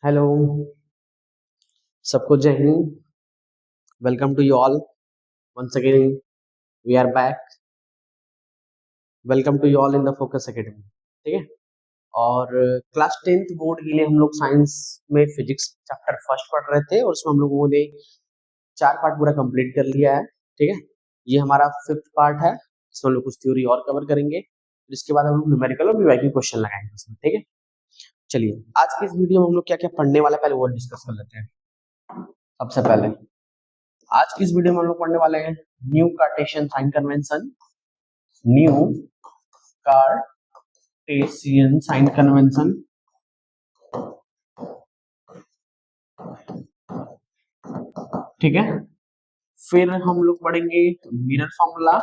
Hello, सबको जय हिंद। Welcome to you all once again. We are back. Welcome to you all in the focus academy. ठीक है। और क्लास 10th बोर्ड के लिए हम लोग साइंस में फिजिक्स चैप्टर फर्स्ट पढ़ रहे थे और उसमें हम लोगों ने 4 पार्ट पूरा कंप्लीट कर लिया है। ठीक है। ये हमारा 5th पार्ट है। इसमें हम लोग कुछ थ्योरी और कवर करेंगे। इसके बाद हम लोग न्यूमेरिकल और वीवाईक्यू क्वेश्चन लगाएंगे उसमें। ठीक है। चलिए, आज की इस वीडियो में हम लोग क्या क्या पढ़ने वाला पहले वो डिस्कस कर लेते हैं। सबसे पहले आज की इस वीडियो में हम लोग पढ़ने वाले हैं new Cartesian sign convention. New Cartesian sign convention. ठीक है। फिर हम लोग पढ़ेंगे मिरर फॉर्मूला।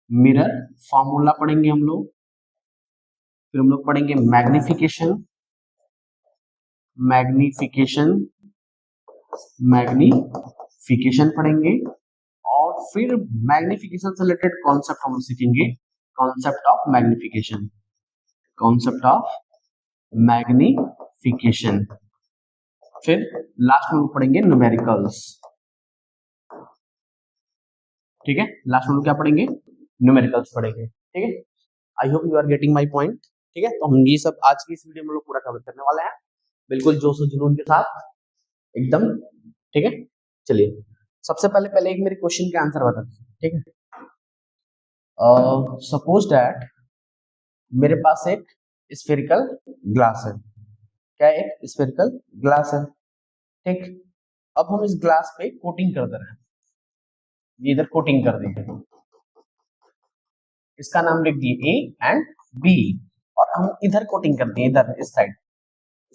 मिरर फॉर्मूला पढ़ेंगे हम लोग। फिर हम लोग पढ़ेंगे मैग्निफिकेशन। मैग्निफिकेशन मैग्निफिकेशन पढ़ेंगे। और फिर मैग्निफिकेशन से रिलेटेड कॉन्सेप्ट हम लोग सीखेंगे। Concept of magnification. Concept of magnification. फिर लास्ट में हम पढ़ेंगे न्यूमेरिकल्स। ठीक है। लास्ट में क्या पढ़ेंगे? न्यूमेरिकल्स पढ़ेंगे। ठीक है। I hope you are getting my point. ठीक है। तो हम ये सब आज की इस वीडियो में लोग पूरा कवर करने वाले हैं, बिल्कुल जोश और जुनून के साथ, एकदम। ठीक है। चलिए, सबसे पहले एक मेरे क्वेश्चन के आंसर बता दीजिए। ठीक है। सपोज दैट मेरे पास एक स्फेरिकल ग्लास है। क्या है? एक स्फेरिकल ग्लास है। ठीक। अब हम इस ग्लास पे कोटिंग कर दे रहे हैं। ये इधर कोटिंग कर देंगे। इसका नाम लिख दिए ए एंड बी। और हम इधर कोटिंग कर दिए, इधर इस साइड।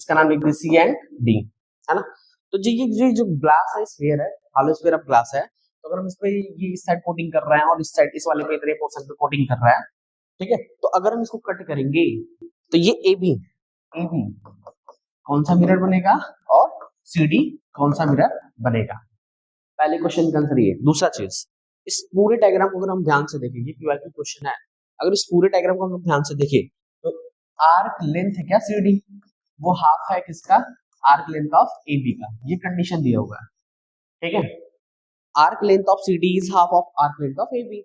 इसका नाम लिख दिए सी एंड डी। है ना? तो ये जो ग्लास है, स्फीयर है, हॉलो स्फीयर ऑफ ग्लास है। तो अगर हम इस पे ये इस साइड कोटिंग कर रहे हैं और इस साइड इस वाले पे इतने पोर्शन पे कोटिंग कर रहा है। ठीक है। तो अगर हम इसको कट करेंगे तो ये ए बी कौन सा मिरर बनेगा और सी डी कौन सा मिरर बनेगा? पहले क्वेश्चन का आंसर ये। दूसरा चीज, इस पूरे डायग्राम को अगर हम ध्यान से देखेंगे, पीवाईक्यू क्वेश्चन है, अगर इस पूरे डायग्राम को हम ध्यान से देखें तो आर्क लेंथ है क्या सीडी, वो हाफ है किसका? आर्क लेंथ ऑफ एबी का। ये कंडीशन दिया हुआ है। ठीक है। Arc length of CD is half of arc length of AB.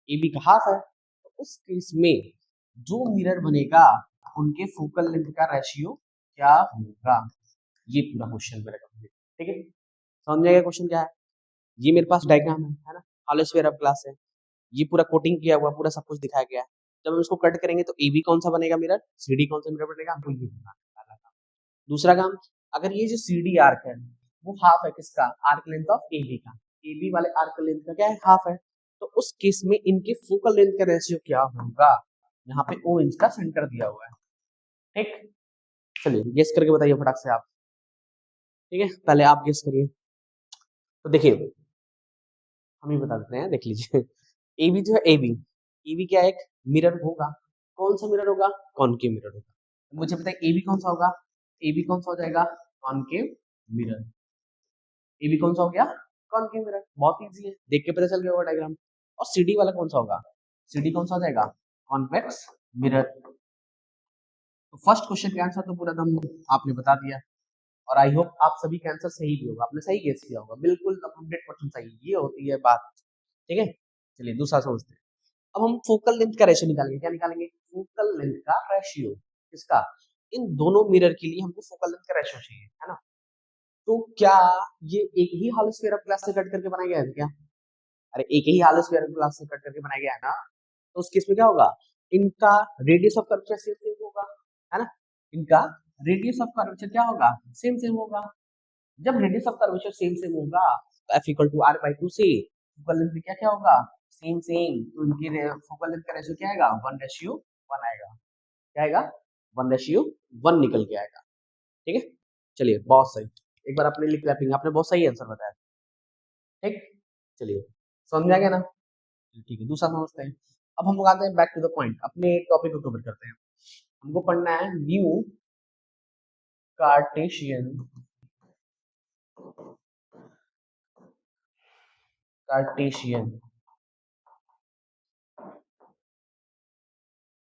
AB का हाफ है। तो उस केस में जो मिरर बनेगा उनके फोकल लेंथ का रेशियो क्या होगा? ये पूरा क्वेश्चन मेरा कंप्लीट। ठीक है। समझ में आएगा क्वेश्चन क्या है? ये मेरे पास डायग्राम है ना? हॉलो स्फीयर ऑफ ग्लास है। ये पूरा कोटिंग किया हुआ, पूरा सब कुछ दिखाया गया है। जब हम इसको कट करेंगे तो ए बी कौन सा बनेगा मिरर, सी डी कौन सा मिरर बनेगा, हमको ये बताना है पहला काम। दूसरा काम, अगर ये जो सी डी आर्क है वो हाफ है किसका? Arc length of A B का। ए बी वाले आर्क लेंथ का क्या है? हाफ है। तो उस केस में इनके फोकल लेंथ का रेशियो क्या होगा? यहाँ पे ओ इंच का सेंटर दिया हुआ है। ठीक। चलिए गेस करके बताइए फटाक से आप। ठीक है, पहले आप गेस करिए। तो देखिए, हम ही बता देते हैं, देख लीजिए। ए बी जो है, ए बी क्या एक मिरर होगा। कौन सा मिरर होगा? कॉनकेव मिरर होगा। मुझे पता है ए बी कौन सा होगा। ए बी कौन सा हो जाएगा? Concave mirror. ए बी कौन सा हो गया? Concave mirror. बहुत इजी है, देख के पता चल गया होगा डायग्राम। और सी डी वाला कौन सा होगा? सी डी कौन सा हो जाएगा? Convex mirror. तो फर्स्ट क्वेश्चन का आंसर तो पूरा दम आपने बता दिया। और आई होप आप सभी का आंसर सही भी होगा, आपने सही गेस किया होगा, बिल्कुल 100% सही। ये होती है बात। ठीक है। चलिए दूसरा समझते हैं। अब हम फोकल लेंथ का रेशियो निकालेंगे। क्या निकालेंगे? फोकल लेंथ का रेशियो। किसका? इन दोनों मिरर के लिए हमको फोकल लेंथ का रेशियो चाहिए, है ना? तो क्या ये एक ही हॉलो स्फीयर ऑफ ग्लास से कट करके बनाया गया है क्या? अरे एक ही हॉलो स्फीयर ऑफ ग्लास से कट करके बनाया गया है ना? तो उस केस में क्या होगा? इनका radius of curvature same same होगा, है ना? इनका रेडियस ऑफ कर्वेचर क्या होगा? सेम सेम होगा। जब radius of curvature same same होगा तो F equal to R by two से फोकल लेंथ क्या क्या होगा? Same same. तो इनकी फोकल लेंथ का रेशियो क्या आएगा? 1:1 आएगा। क्या आएगा? 1:1 निकल के आएगा। ठीक है। चलिए बहुत सही। एक बार अपने लिए क्लैपिंग, आपने बहुत सही आंसर बताया। ठीक। चलिए, समझ में आ गया ना? ठीक है, दूसरा समझते हैं। अब हम लोग आते हैं बैक टू द पॉइंट, अपने टॉपिक को कवर करते हैं। हमको पढ़ना है न्यू कार्टेशियन कार्टेशियन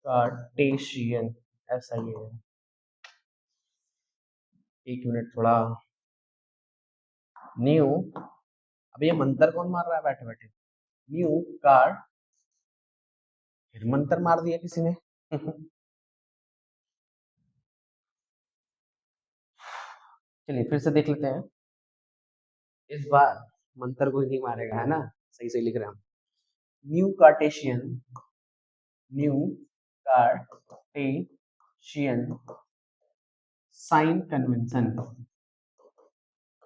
कार्टेशियन, ऐसा ही है। एक मिनट, थोड़ा न्यू, अब ये मंत्र कौन मार रहा है बैठे बैठे? न्यू कार्ड, फिर मंत्र मार दिया किसी ने। चलिए फिर से देख लेते हैं, इस बार मंत्र कोई नहीं मारेगा, है ना? सही सही लिख रहे हैं हम। New Cartesian, new Cartesian sign convention,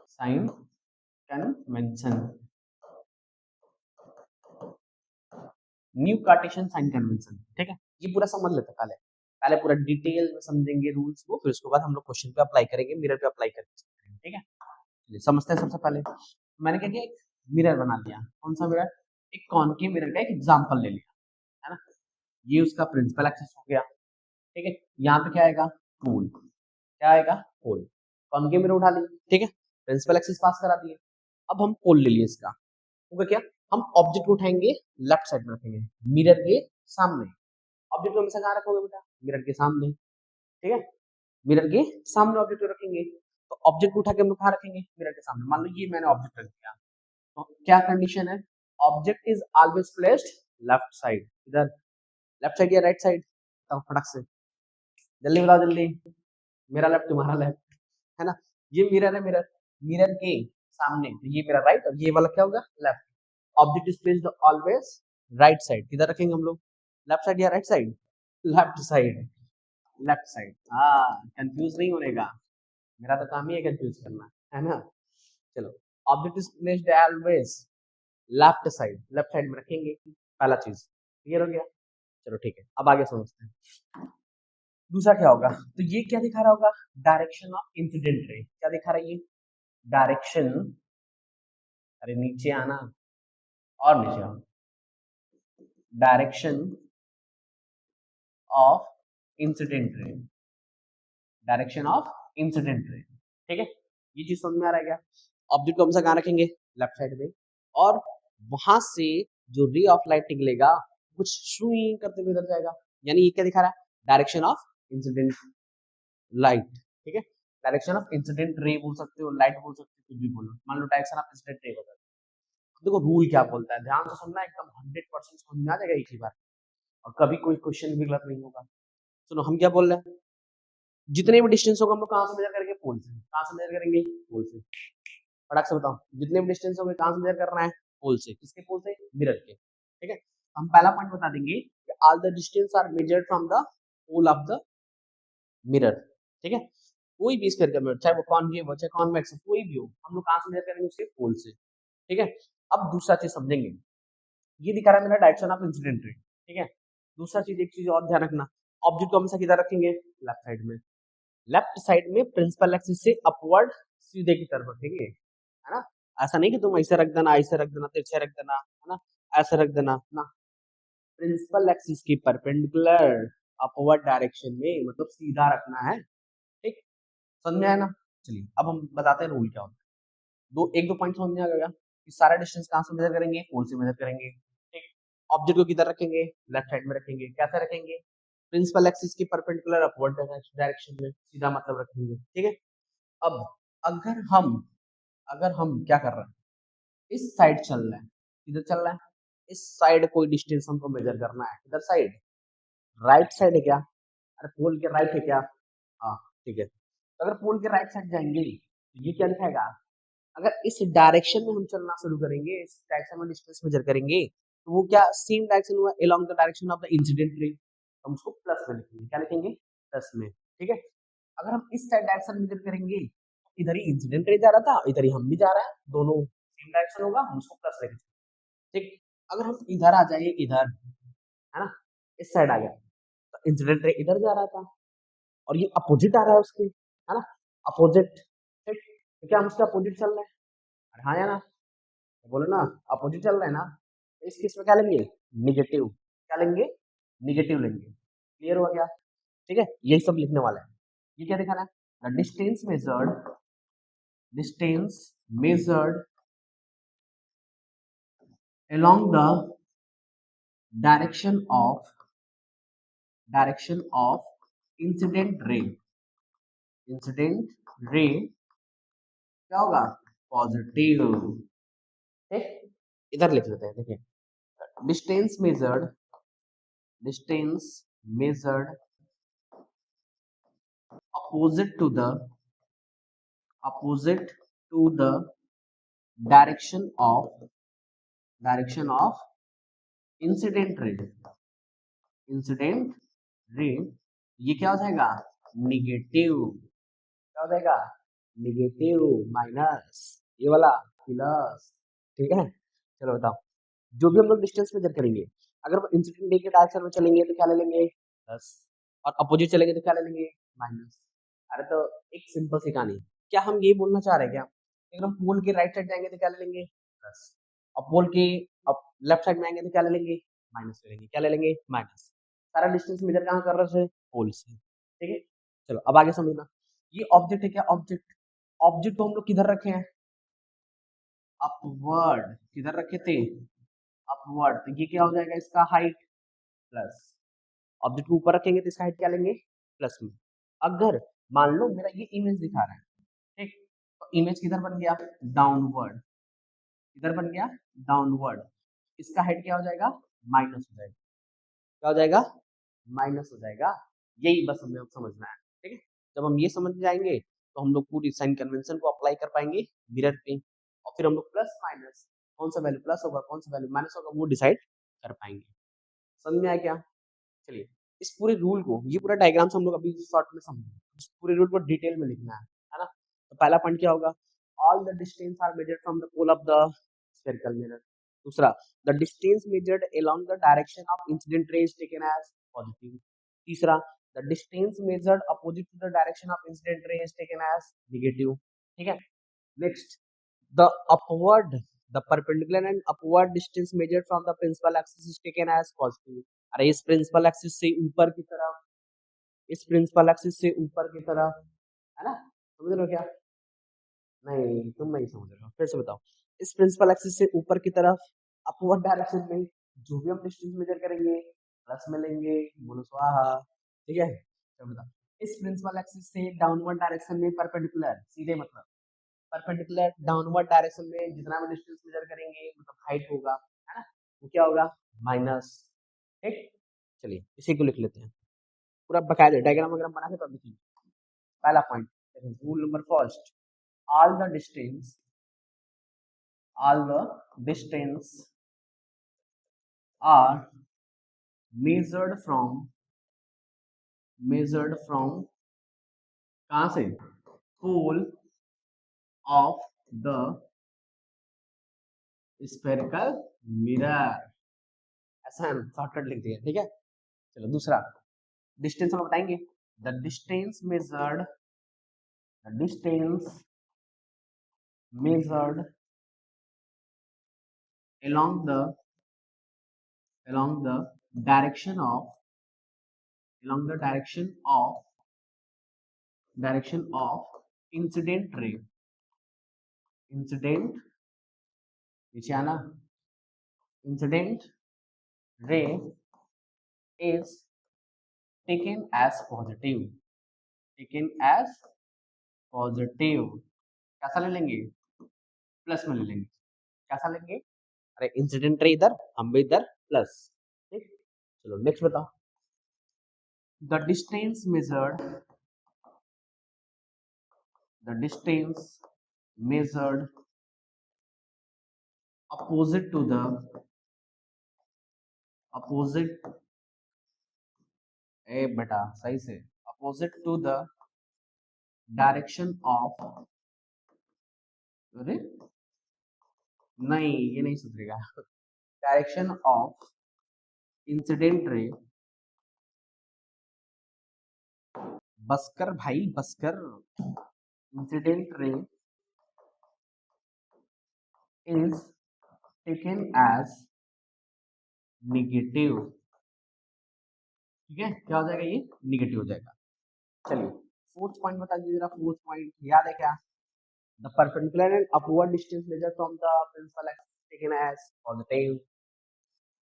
sign convention, new Cartesian sign convention. ठीक है, ये पूरा समझ लेते हैं पहले, पहले पूरा डिटेल में समझेंगे रूल्स को, फिर उसके बाद हम लोग क्वेश्चन पे अप्लाई करेंगे, मिरर पे अप्लाई करेंगे। ठीक है, चलिए समझते हैं। सबसे पहले मैंने क्या किया, एक मिरर बना लिया। कौन सा मिरर? एक कॉनकेव मिरर का एक एग्जांपल ले लिया, है ना? ये उसका प्रिंसिपल एक्सिस हो गया। ठीक है, यहाँ पे क्या आएगा? पोल। क्या आएगा? पोल। कॉनकेव मिरर उठा ली, ठीक है, प्रिंसिपल एक्सिस पास करा दिए। अब हम पोल ले लिए इसका, होगा क्या? हम ऑब्जेक्ट को उठाएंगे, लेफ्ट साइड में रखेंगे, मिरर के सामने। ऑब्जेक्ट को हमेशा कहाँ रखोगे बेटा? मिरर के सामने। ठीक है, मिरर के सामने ऑब्जेक्ट को रखेंगे। तो ऑब्जेक्ट को उठा के हम लोग कहाँ रखेंगे? मिरर के सामने। मान लो ये मैंने ऑब्जेक्ट रख दिया, तो क्या कंडीशन है? Object is always placed left side. इधर लेफ्ट साइड या राइट साइड? तो फटक से जल्दी बताओ, जल्दी। मेरा लेफ्ट, तुम्हारा लेफ्ट, है ना? ये मिरर है, मिरर, मिरर के सामने, तो ये मेरा राइट और ये वाला क्या होगा? Left. Object is placed always right side. किधर रखेंगे हम लोग? लेफ्ट साइड या right side? Left side, left side. हाँ, कंफ्यूज नहीं होने का, मेरा तो काम ही है कंफ्यूज करना, है ना? चलो, object is placed always left side, left side में रखेंगे, पहला चीज क्लियर हो गया। चलो ठीक है, अब आगे समझते हैं। दूसरा क्या होगा? तो ये क्या दिखा रहा होगा? डायरेक्शन ऑफ इंसिडेंट रे। क्या दिखा रहा है ये? डायरेक्शन, अरे नीचे आना, और नीचे आओ। डायरेक्शन ऑफ इंसिडेंट रे, डायरेक्शन ऑफ इंसिडेंट रे। ठीक है, ये चीज समझ में आ रहा है क्या? ऑब्जेक्ट को हम कहाँ रखेंगे? लेफ्ट साइड में, और वहां से जो रे ऑफ लाइट निकलेगा कुछ स्विंग करते हुए इधर जाएगा। यानी ये क्या दिखा रहा है? Direction of incident light. ठीक है, डायरेक्शन ऑफ इंसिडेंट रे बोल सकते हो, लाइट बोल सकते हो, कुछ भी बोलो। मान लो डायरेक्शन ऑफ इंसिडेंट रे बता, देखो रूल क्या बोलता है, ध्यान से सुनना, एकदम 100% समझ में आ जाएगा एक ही बार, और कभी कोई क्वेश्चन भी गलत नहीं होगा। सुनो, हम क्या बोल रहे हैं? जितने भी डिस्टेंस होगा हम लोग कहाँ से मेजर करेंगे? पोल से। कहाँ से मेजर करेंगे? पोल से। फटाक से बताओ, जितने भी डिस्टेंस होंगे कहाँ से मेजर करना है? पोल से। किसके पोल से? मिरर के। ठीक है, हम पहला पॉइंट बता देंगे कि all the distance are measured from the pole of the mirror. ठीक है, कोई भी स्फीयर का मिरर, चाहे वो कॉनकेव हो चाहे कॉन्वेक्स हो, कोई भी हो, हम लोग कहाँ से मेजर करेंगे? उसके पोल से। ठीक है, अब दूसरा चीज समझेंगे, ये दिखा रहा है मेरा डायरेक्शन ऑफ इंसिडेंट रे। ठीक है, दूसरा चीज, एक चीज और ध्यान रखना, ऑब्जेक्ट को हमेशा किधर रखेंगे? लेफ्ट साइड में। लेफ्ट साइड में प्रिंसिपल एक्सिस से अपवर्ड सीधे की तरफ रखेंगे, है ना? ऐसा नहीं कि तुम ऐसे रख देना, ऐसे रख देना, तिरछे रख देना, है ना, ऐसे रख देना ना। प्रिंसिपल एक्सिस की परपेंडिकुलर अपवर्ड डायरेक्शन में, मतलब सीधा रखना है। ठीक, समझ में आया ना? चलिए अब हम बताते हैं रूल क्या होता है। एक दो पॉइंट समझ में आ गया कि सारा डिस्टेंस कहाँ से मेजर करेंगे? पोल से मेजर करेंगे। ठीक, ऑब्जेक्ट को किधर रखेंगे? लेफ्ट साइड में रखेंगे। कैसे रखेंगे? प्रिंसिपल एक्सिस की परपेंडिकुलर अपवर्ड डायरेक्शन में, सीधा मतलब रखेंगे। ठीक है, अब अगर हम क्या कर रहे हैं, इस साइड चल रहे हैं, इधर चल रहा है, इस साइड कोई डिस्टेंस हमको मेजर करना है, इधर साइड, राइट साइड है क्या? अरे पोल के राइट है क्या? हाँ, ठीक है, तो अगर पोल के राइट साइड जाएंगे तो ये क्या दिखाएगा? अगर इस डायरेक्शन में हम चलना शुरू करेंगे, इस डायरेक्शन में डिस्टेंस मेजर करेंगे, तो वो क्या सेम डायरेक्शन हुआ along the direction of the incident ray, हम उसको प्लस में लिखेंगे। क्या लिखेंगे? प्लस में। ठीक है, अगर हम इस साइड डायरेक्शन मेजर करेंगे, इधर ही इंसिडेंट रे जा रहा था, इधर ही हम भी जा रहे हैं, दोनों सेम डायरेक्शन होगा, हम उसको प्लस लेके चलेंगे। ठीक, अगर हम इधर आ जाइए, इधर, है ना, इस साइड आ गया, तो इंसिडेंट रे इधर जा रहा था और ये अपोजिट आ रहा है उसके, है ना, अपोजिट। ठीक, तो क्या हम उसके अपोजिट चल रहे हैं? अरे हाँ या ना, बोलो ना, अपोजिट चल रहे हैं ना, तो इस केस में क्या लेंगे? निगेटिव। क्या लेंगे? निगेटिव लेंगे। क्लियर हुआ क्या? ठीक है, यही सब लिखने वाला है। ये क्या दिखा रहा है? Distance measured, distance measured along the direction of direction of incident रे, इंसिडेंट रे क्या होगा, पॉजिटिव। ठीक, इधर लिख लेते हैं, देखिए distance measured, distance measured opposite to the, opposite to the direction of, direction of incident ray, incident ray ये क्या हो जाएगा, निगेटिव, क्या हो जाएगा, निगेटिव, माइनस, ये वाला प्लस। ठीक है, चलो बताओ, जो भी हम लोग डिस्टेंस मेजर करेंगे, अगर हम इंसिडेंट रे के डायरेक्शन में चलेंगे तो क्या ले लेंगे, प्लस, और अपोजिट चलेंगे तो क्या ले लेंगे, माइनस। अरे तो एक सिंपल सी कहानी, क्या हम ये बोलना चाह रहे हैं क्या, अगर हम पोल के राइट साइड जाएंगे तो क्या ले लेंगे, प्लस, और पोल के लेफ्ट साइड में आएंगे तो क्या ले लेंगे, माइनस ले लेंगे, क्या ले लेंगे, माइनस। सारा डिस्टेंस मेजर कहाँ कर रहे थे, पोल से। ठीक है, चलो अब आगे समझना, ये ऑब्जेक्ट है क्या, ऑब्जेक्ट, ऑब्जेक्ट को हम लोग किधर रखे हैं, अपवर्ड, किधर रखे थे, अपवर्ड, तो ये क्या हो जाएगा, इसका हाइट प्लस, ऑब्जेक्ट को ऊपर रखेंगे तो इसका हाइट क्या लेंगे, प्लस में। अगर मान लो मेरा ये इमेज दिखा रहा है, ठीक, तो इमेज किधर बन गया, डाउनवर्ड, किधर बन गया, डाउनवर्ड, इसका हाइट क्या हो जाएगा, माइनस हो जाएगा, क्या हो जाएगा, माइनस हो जाएगा। यही बस हमें अब समझना है। ठीक है, जब हम ये समझ जाएंगे तो हम लोग पूरी साइन कन्वेंशन को अप्लाई कर पाएंगे मिरर पे, और फिर हम लोग प्लस माइनस, कौन सा वैल्यू प्लस होगा कौन सा वैल्यू माइनस होगा वो डिसाइड कर पाएंगे। समझ में आया क्या, चलिए इस पूरे रूल को, ये पूरा डायग्राम्स हम लोग अभी शॉर्ट में समझेंगे, इस पूरे रूल को डिटेल में लिखना है ना। तो पहला पॉइंट क्या होगा, all the distance are measured from the pole of the spherical mirror. दूसरा, the distance measured along the direction of incident ray is taken as positive. तीसरा, the distance measured opposite to the direction of incident ray is taken as negative. ठीक है, next, the upward, the perpendicular and upward distance measured from the principal axis is taken as positive. अरे इस principal axis से ऊपर की तरफ, इस principal axis से ऊपर की तरफ, है ना, समझ रहे हो क्या, नहीं तुम नहीं समझ रहे हो, फिर से बताओ, इस प्रिंसिपल एक्सिस से ऊपर की तरफ अपवर्ड डायरेक्शन में जो भी हम डिस्टेंस मेजर करेंगे प्लस में लेंगे, बोलो स्वाहा। ठीक है, चलो बताओ, इस प्रिंसिपल एक्सिस से डाउनवर्ड डायरेक्शन में परपेंडिकुलर, सीधे मतलब परपेंडिकुलर डाउनवर्ड डायरेक्शन में जितना भी डिस्टेंस मेजर करेंगे मतलब हाइट होगा, है ना, वो क्या होगा, माइनस। ठीक, चलिए इसी को लिख लेते हैं, पूरा बकायदा डायग्राम वगैरह बना के तब लिखिए। पहला point, rule number first, all the distance, all the distance are measured from कहाँ से, pole of the spherical mirror, ऐसा हम शॉर्टकट लिख दिया। ठीक है, चलो दूसरा, डिस्टेंस हम बताएंगे, the distance measured, the distance measured along the, along the direction of, along the direction of incident ray, incident, नीचे आना, incident ray is taken as positive, taken as positive, कैसा ले लेंगे, प्लस में ले लेंगे, कैसा लेंगे, अरे इंसिडेंट रे इधर हम भी इधर प्लस। ठीक, चलो नेक्स्ट बताओ, the distance measured, the distance measured opposite to the, opposite, ए बेटा सही से, opposite to the direction of, अरे नहीं ये नहीं सुधरेगा, डायरेक्शन ऑफ इंसिडेंट रे, बसकर भाई बसकर, incident ray is taken as negative. ठीक है, क्या हो जाएगा, ये नेगेटिव हो जाएगा। चलिए फोर्थ पॉइंट बता दीजिए जरा, फोर्थ पॉइंट याद है क्या, the perpendicular and upward distance measure from the principal axis taken as positive,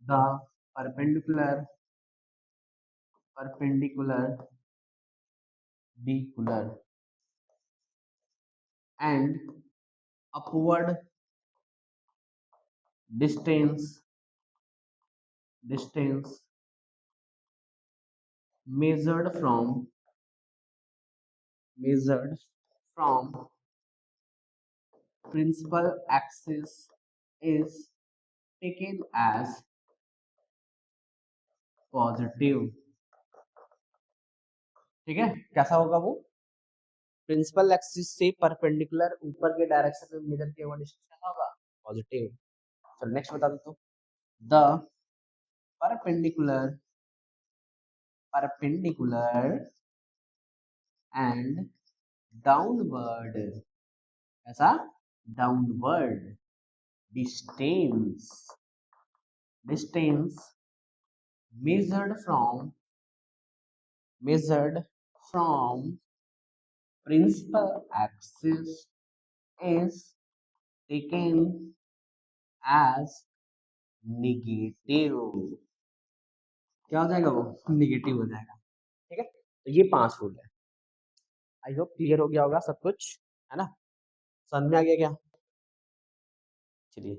the perpendicular perpendicular, dicular and upward distance measured from principal axis is taken as positive. ठीक है, कैसा होगा वो? प्रिंसिपल एक्सिस से perpendicular ऊपर के direction में major किया हुआ डिस्टेंस कैसा होगा? पॉजिटिव। चलो नेक्स्ट बता देता हूँ। द परपेंडिकुलर एंड डाउनवर्ड, ऐसा downward distance measured from principal axis is taken as negative। क्या हो जाएगा वो? निगेटिव हो जाएगा। ठीक है, तो ये 5 रूल है। आई होप क्लियर हो गया होगा सब कुछ, है ना? समझ में आ गया क्या? चलिए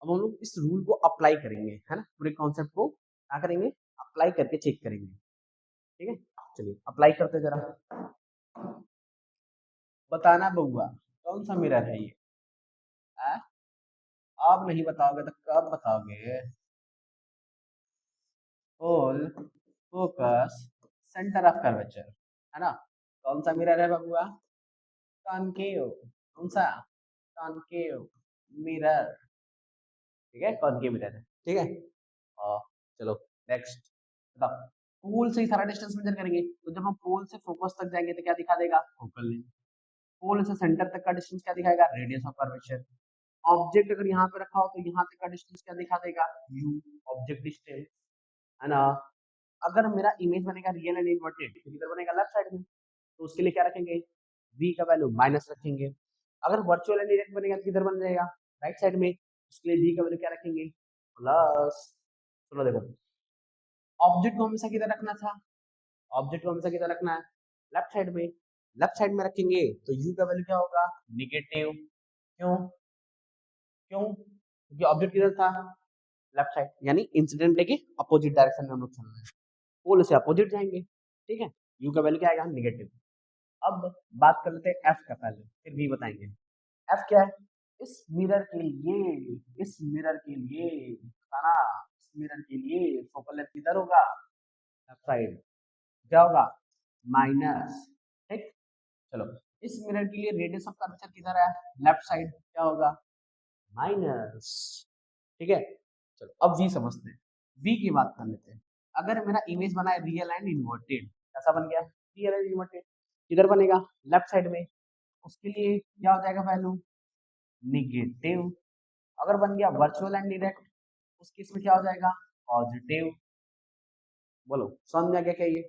अब हम लोग इस रूल को अप्लाई करेंगे, है ना? पूरे कॉन्सेप्ट को क्या करेंगे? अप्लाई करके चेक करेंगे। ठीक है, चलिए अप्लाई करते जरा। बताना बउआ कौन सा मिरर है ये? आप नहीं बताओगे तो कब बताओगे? Hole, focus, centre of curvature, है ना? कौन सा मिरर है बबुआ? कॉनकेव। कौन सा? Concave mirror. ठीक है, कॉनकेव मिरर है। ठीक है, चलो नेक्स्ट बताओ। पोल से ही सारा डिस्टेंस मेजर करेंगे, तो जब हम पोल से फोकस तक जाएंगे तो क्या दिखा देगा? Focal length. पोल से सेंटर तक का डिस्टेंस क्या दिखाएगा? Radius of curvature. ऑब्जेक्ट अगर यहाँ पे रखा हो तो यहाँ तक का डिस्टेंस क्या दिखा देगा? यू, ऑब्जेक्ट डिस्टेंस, है ना? अगर मेरा इमेज बनेगा रियल एंड इन्वर्टेड तो किधर बनेगा? लेफ्ट साइड में। तो उसके लिए क्या रखेंगे? v का वैल्यू माइनस रखेंगे। अगर वर्चुअल एंड डायरेक्ट बनेगा तो किधर बन जाएगा? राइट साइड में। उसके लिए v का वैल्यू क्या रखेंगे? प्लस। चलो देखो, ऑब्जेक्ट को हमेशा किधर रखना था? ऑब्जेक्ट को हमेशा किधर रखना है? लेफ्ट साइड में। लेफ्ट साइड में रखेंगे तो u का वैल्यू क्या होगा? निगेटिव। क्यों? क्योंकि ऑब्जेक्ट किधर था? लेफ्ट साइड, यानी इंसिडेंट के अपोजिट डायरेक्शन में हम लोग चल रहे हैं। पोल से अपोजिट जाएंगे। ठीक है, u का वैल्यू क्या आएगा? निगेटिव। अब बात कर लेते हैं f का पहले, फिर v बताएंगे। f क्या है? इस मिरर के लिए बताना, इस मिरर के लिए फोकल लेंथ किधर होगा? Left side. क्या होगा? माइनस। ठीक, चलो इस मिरर के लिए रेडियस ऑफ कर्वेचर किधर है? Left side. क्या होगा? माइनस। ठीक है, चलो अब v समझते हैं। v की बात कर लेते हैं। अगर मेरा इमेज बना है रियल एंड इन्वर्टेड, कैसा बन गया? Real and inverted. किधर बनेगा? लेफ्ट साइड में। उसके लिए क्या हो जाएगा वैल्यू? निगेटिव। अगर बन गया वर्चुअल एंड डायरेक्ट, उस केस में क्या हो जाएगा? पॉजिटिव। बोलो समझ में आ गया क्या? ये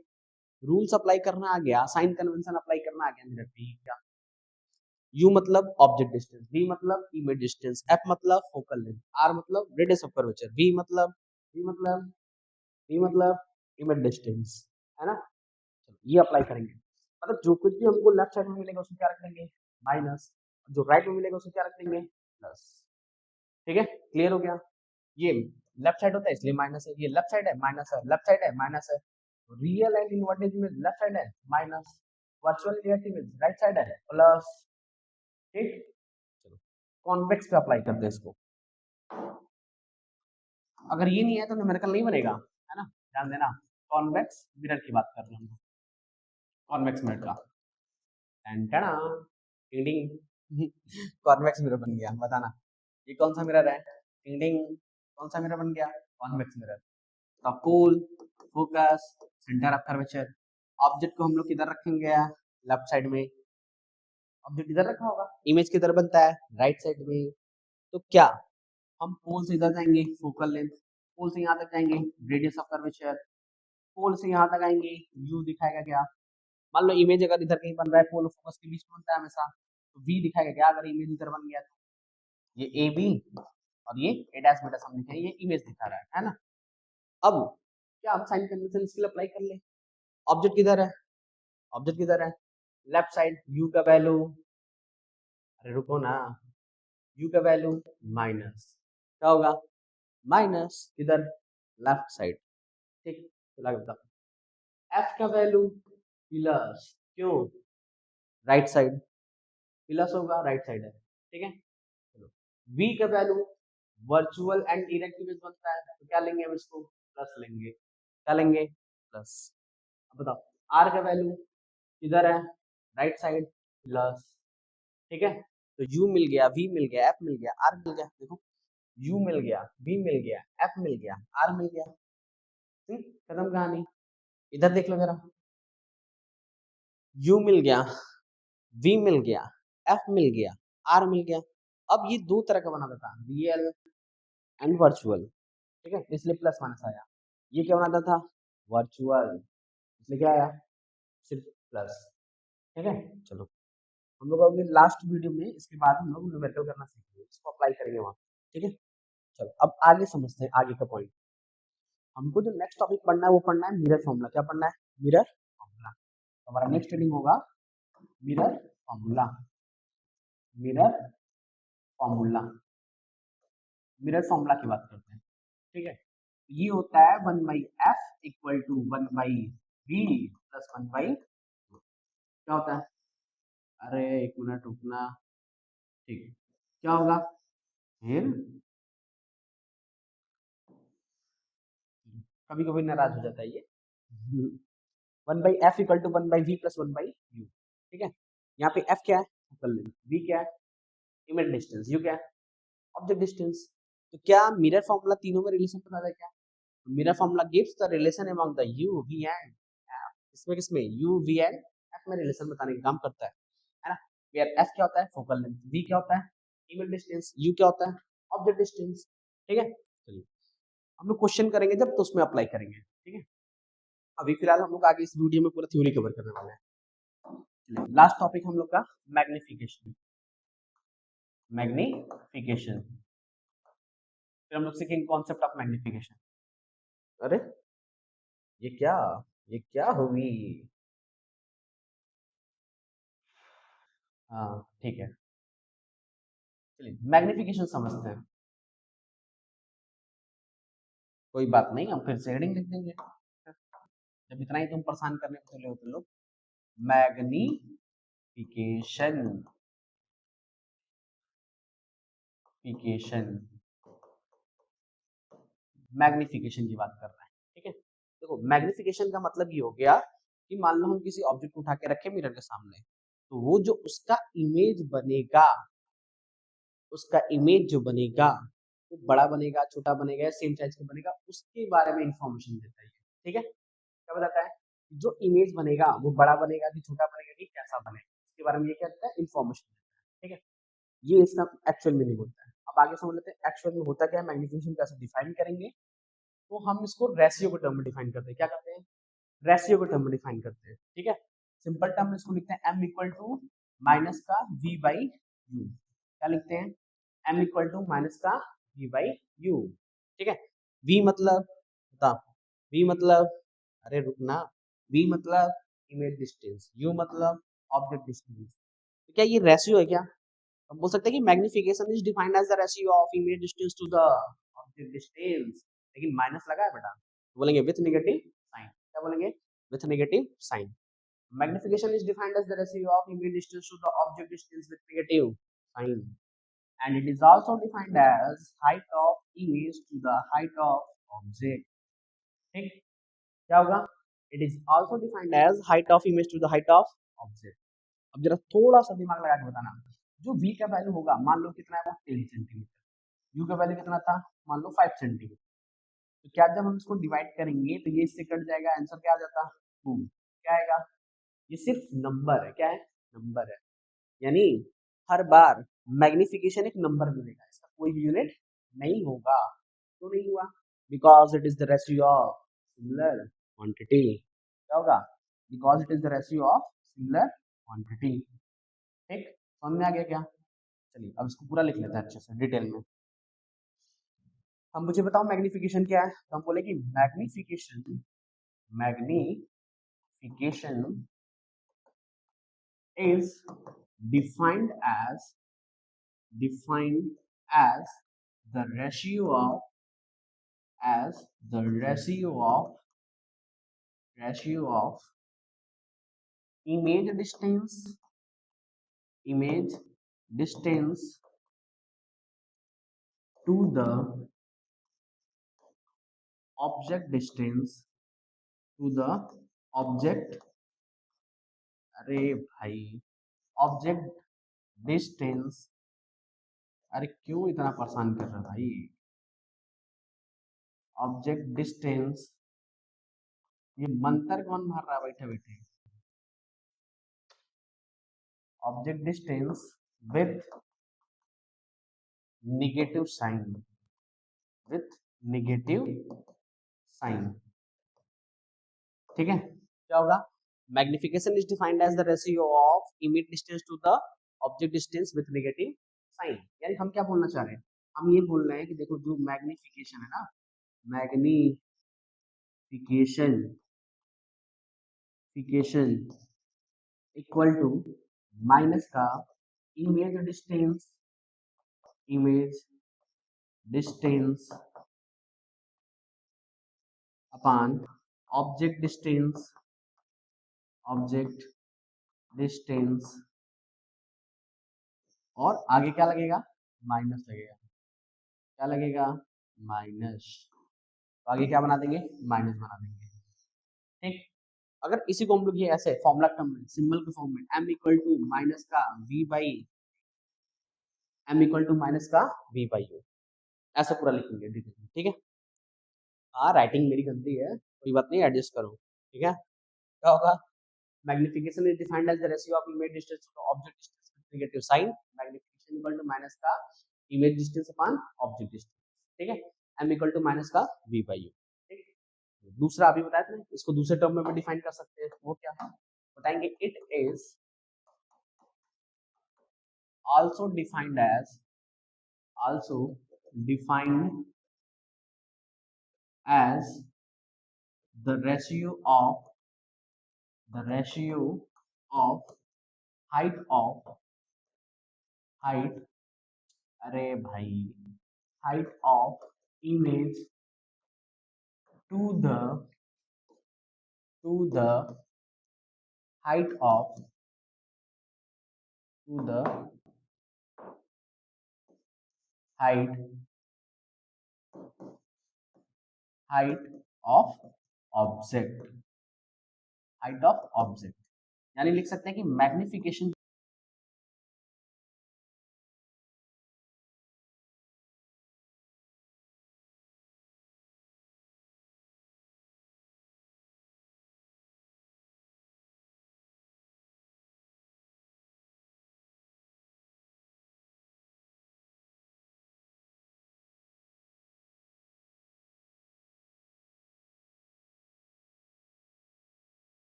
रूल्स अप्लाई करना आ गया, साइन कन्वेंशन अप्लाई करना आ गया मेरे पे। क्या? u मतलब ऑब्जेक्ट डिस्टेंस, v मतलब इमेज डिस्टेंस, f मतलब फोकल लेंथ, r मतलब रेडियस ऑफ कर्वेचर, v मतलब इमेज डिस्टेंस, है ना? चलो ये अप्लाई करेंगे। मतलब जो कुछ भी हमको लेफ्ट साइड में मिलेगा उसमें क्या रख देंगे? माइनस। जो राइट में मिलेगा उसमें क्या रख देंगे? प्लस। ठीक है, क्लियर हो गया? ये लेफ्ट साइड होता है इसलिए माइनस है, ये लेफ्ट साइड है माइनस है, लेफ्ट साइड है माइनस है। रियल एंड इन्वर्टेड में लेफ्ट साइड है माइनस, वर्चुअल रियलिटी में राइट साइड है प्लस। ठीक, चलो कॉन्वेक्स पे अप्लाई करते हैं इसको। अगर ये नहीं है तो न्यूमेरिकल नहीं बनेगा, है ना? ध्यान देना, कॉन्वेक्स मिरर की बात कर रहे हैं हम। कॉन्वेक्स मिरर का एंटेना टिंग कॉन्वेक्स मिरर बन गया। बताना ये कौन सा मिरर है? टिंग कौन सा मिरर बन गया? Convex mirror. तो pole, focus, centre of curvature. Object को हम लोग किधर रखेंगे? लेफ्ट साइड में। ऑब्जेक्ट इधर रखा होगा, इमेज किधर बनता है? राइट साइड में। तो क्या हम पोल से इधर जाएंगे? Focal length. पोल से यहाँ तक जाएंगे? Radius of curvature. पोल से यहाँ तक आएंगे? यू दिखाएगा क्या? मान लो इमेज अगर इधर कहीं बन रहा है, पोल और फोकस के बीच में बनता है हमेशा, तो वी दिखाएगा क्या? अगर इमेज इधर बन गया तो ये ए बी और ये ए डैश बी डैश हम लिखे, ये इमेज दिखा रहा है ना? अब क्या हम साइन कन्वेंशन इसके लिए अप्लाई कर ले? ऑब्जेक्ट किधर है, ऑब्जेक्ट किधर है, लेफ्ट साइड, u का वैल्यू, अरे रुको ना, u का वैल्यू माइनस, क्या होगा, माइनस किधर, लेफ्ट साइड, ठीक, चला के बता, f का वैल्यू प्लस, क्यों, राइट साइड, प्लस होगा, राइट साइड है, ठीक है, चलो, v का value virtual and direct image बनता है, तो क्या लेंगे हम इसको, प्लस लेंगे, क्या लेंगे, प्लस, अब बताओ, r का वैल्यू किधर है, राइट साइड, प्लस, ठीक है, तो u मिल गया, v मिल गया, f मिल गया, r मिल गया, देखो u मिल गया, v मिल गया, f मिल गया, r मिल गया, खत्म कहानी, इधर देख लो जरा, u मिल गया, v मिल गया, f मिल गया, r मिल गया, अब ये दो तरह का बना था, रियल एंड वर्चुअल, ठीक है, इसलिए प्लस माइनस आया, ये क्या बनाता था, वर्चुअल, इसलिए क्या आया, सिर्फ प्लस, ठीक है, चलो हम लोग अभी लास्ट वीडियो में इसके बाद हम लोग न्यूमेरिकल करना सीखेंगे, इसको अप्लाई करेंगे वहाँ, ठीक है, चलो अब आगे समझते हैं आगे का पॉइंट, हमको जो नेक्स्ट टॉपिक पढ़ना है वो पढ़ना है मिरर फॉर्मूला, क्या पढ़ना है, मिरर फॉर्मूला, हमारा नेक्स्ट रीडिंग होगा mirror formula, mirror formula, mirror formula की बात करते हैं, ठीक है, ये होता है 1/f equal to 1/v plus 1/, क्या होता है, अरे एक मिनट रुकना, ठीक, क्या होगा, फिर कभी कभी नाराज हो जाता है ये, 1/f equal to 1/v plus 1/u, ठीक है, यहाँ पे f क्या है, फोकल लेंथ, v क्या है, इमेज डिस्टेंस, u क्या है, ऑब्जेक्ट डिस्टेंस, तो क्या मिरर फॉर्मूला तीनों में रिलेशन बता है क्या, mirror formula gives the relation among the u v and f, इसमें किसमें u v एंड f में रिलेशन बताने का काम करता है ना, वेयर f क्या होता है, फोकल लेंथ, v क्या होता है, इमेज डिस्टेंस, u क्या होता है, ऑब्जेक्ट डिस्टेंस, ठीक है, चलिए हम लोग क्वेश्चन करेंगे जब तो उसमें अप्लाई करेंगे, ठीक है, अभी फिलहाल हम लोग आगे इस वीडियो में पूरा थ्योरी कवर करने वाले हैं, लास्ट टॉपिक हम लोग का मैग्निफिकेशन, मैग्निफिकेशन, फिर हम लोग सीखेंगे कॉन्सेप्ट ऑफ मैग्निफिकेशन, अरे ये क्या, ये क्या हुई, हाँ ठीक है, चलिए मैग्निफिकेशन समझते हैं, कोई बात नहीं हम फिर से हेडिंग लिख देंगे, जब इतना ही तुम परेशान करने को चले हो तो लोग, मैग्निफिकेशन, फिकेशन, मैग्निफिकेशन की बात कर रहे हैं, ठीक है, देखो मैग्निफिकेशन का मतलब ये हो गया कि मान लो हम किसी ऑब्जेक्ट को उठा के रखे मिरर के सामने, तो वो जो उसका इमेज बनेगा, उसका इमेज जो बनेगा वो बड़ा बनेगा, छोटा बनेगा या सेम साइज का बनेगा, उसके बारे में इंफॉर्मेशन देता है, ठीक है, क्या बताता है, जो इमेज बनेगा वो बड़ा बनेगा कि छोटा बनेगा कि कैसा बनेगा, इसके बारे में ये क्या देता है, इंफॉर्मेशन देता है, ठीक है, ये इसका एक्चुअल मीनिंग होता है, अब आगे समझ लेते हैं एक्चुअल में होता क्या है, मैग्निफिकेशन कैसे डिफाइन करेंगे, तो हम इसको रेशियो के टर्म में डिफाइन करते हैं, क्या करते हैं, रेशियो के टर्म में डिफाइन करते हैं, ठीक है, सिंपल टर्म में इसको लिखते हैं m इक्वल टू माइनस का v बाई यू, क्या लिखते हैं, m इक्वल टू माइनस का v बाई यू, ठीक है, v मतलब बता, v मतलब, अरे रुकना, v मतलब इमेज डिस्टेंस, u मतलब ऑब्जेक्ट डिस्टेंस, तो क्या ये रेशियो है क्या, हम बोल सकते हैं कि magnification is defined as the ratio of image distance to the object distance, लेकिन माइनस लगा है बेटा, तो बोलेंगे विथ नेगेटिव साइन, क्या बोलेंगे, with negative sign, magnification is defined as the ratio of image distance to the object distance with negative sign, and it is also defined as height of image to the height of object, ठीक, क्या होगा, it is also defined as height of image to the height of object, अब जरा थोड़ा सा दिमाग लगा के बताना, जो v का वैल्यू होगा मान लो कितना है वो 10 सेंटीमीटर, u का वैल्यू कितना था मान लो 5 सेंटीमीटर, तो क्या जब हम इसको डिवाइड करेंगे तो ये इससे कट जाएगा, आंसर क्या आ जाता, 2, क्या आएगा, ये सिर्फ नंबर है, क्या है, नंबर है, यानी हर बार मैग्निफिकेशन एक नंबर मिलेगा, इसका कोई भी यूनिट नहीं होगा, तो नहीं हुआ, because it is the ratio of similar quantity, क्या होगा, because it is the ratio of similar quantity, ठीक, समझ में आ गया क्या, चलिए अब इसको पूरा लिख लेते हैं अच्छे से डिटेल में, हम मुझे बताओ मैग्निफिकेशन क्या है, तो हम बोले कि magnification, magnification magnification is defined as defined as the ratio of ratio of image distance to the object distance to the object अरे भाई ऑब्जेक्ट डिस्टेंस अरे क्यों इतना परेशान कर रहा है भाई ऑब्जेक्ट डिस्टेंस ये मंत्र कौन मार रहा है बैठे बैठे object distance with negative sign ठीक है क्या होगा magnification is defined as the ratio of image distance to the object distance with negative sign यानी हम क्या बोलना चाह रहे हैं हम ये बोल रहे हैं कि देखो जो मैग्निफिकेशन है ना मैग्निफिकेशन इक्वल टू माइनस का image distance upon object distance और आगे क्या लगेगा माइनस लगेगा क्या लगेगा माइनस तो आगे क्या बना देंगे माइनस बना देंगे ठीक अगर इसी को हम लोग ये ऐसे फॉर्मूला टर्म में सिंबल के फॉर्म में m इक्वल टू माइनस का v by m equal to minus का v बाई u ऐसा पूरा लिखेंगे ठीक है हाँ राइटिंग मेरी गंदी है कोई बात नहीं एडजस्ट करो ठीक है क्या होगा magnification is defined as the ratio of image distance to object distance with negative sign magnification equal to minus का image distance upon object distance ठीक है m इक्वल टू माइनस का v बाई u ठीक दूसरा अभी बताया था इसको दूसरे टर्म में भी डिफाइन कर सकते हैं वो क्या है बताएंगे it is also defined as the ratio of height अरे भाई height of image to the height of object यानी लिख सकते हैं कि मैग्निफिकेशन